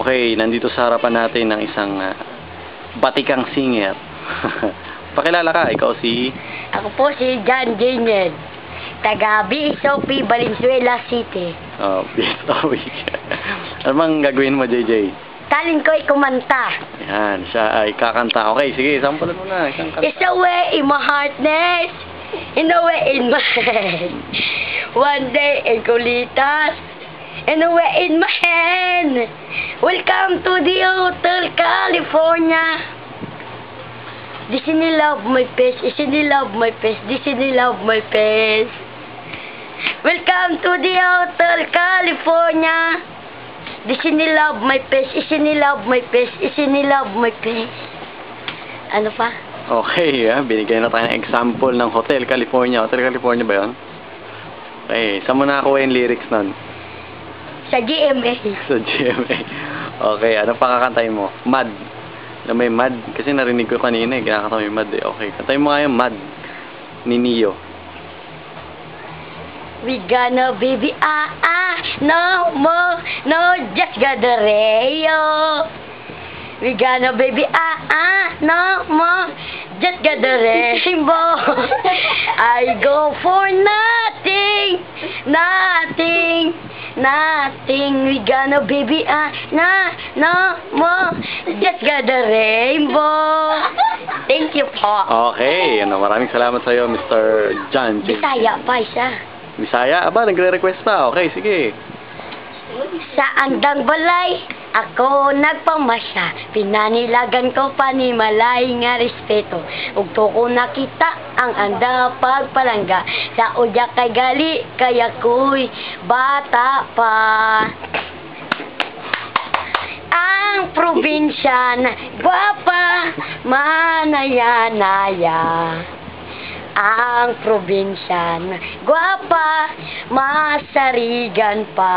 Okay, nandito sa harapan natin ng isang batikang singer. Pakilala ka, ikaw si... Ako po si John Janel, taga BSOP, Valenzuela City. Oh, BSOP. Ano bang gagawin mo, JJ? Talent ko ay kumanta. Yan, siya ay kakanta. Okay, sige, sampulan mo na. Isang kanta. It's a way in my heartness, in a way in my head. One day in Kulitas, in a way in my hand. Welcome to the Hotel California. Disney love my face, Disney love my face, Disney love my face. Welcome to the Hotel California. Disney love my face, Disney love my face, Disney love my face. Ano pa? Okay, binigyan na tayo ng example ng Hotel California. Hotel California ba yun? Okay, saan mo nakakuha yung lyrics nun? Sa GMA. Sa GMA. Okay, ano pa kakantayin mo? Mad. Na may Mad. Kasi narinig ko kanina kinakanta mo yung Mad eh. Okay, kantayin mo nga yung Mad ni Neo. We gonna baby no more, no just got the rayo. We gonna baby no more, just got the rainbow. I go for nothing, nothing, nothing. We gonna baby no more, just got the rainbow. Thank you po. Okay, maraming salamat sa iyo, Mr. John. Bisaya pa isa. Bisaya? Aba, nagre-request pa. Okay, sige. Sa andang balay, ako nagpamasya. Pinanilagan ko panimalay nga respeto. Ug to ko nakita ang anda pagpalangga. Sa udya kay gali, kaya ko'y bata pa. Ang probinsya na gwapa, manaya-naya. Ang probinsya na gwapa, masarigan pa.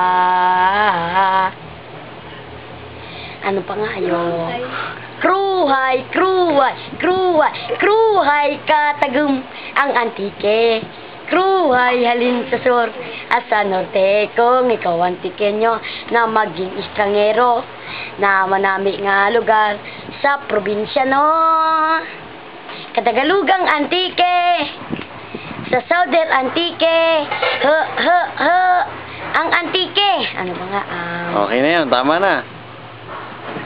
Ano pa nga yun? Kruhay, kruhay, kruhay, kruhay katagum ang antike. Kruhay halin sa sur, asa norte kung ikaw antikenyo na maging estrangero na manami nga lugar sa probinsya no. Katagalugang antike, sa Southern antike, ang antike. Ano ba nga? Okay na yan, tama na.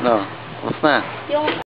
No, tapos na. Yung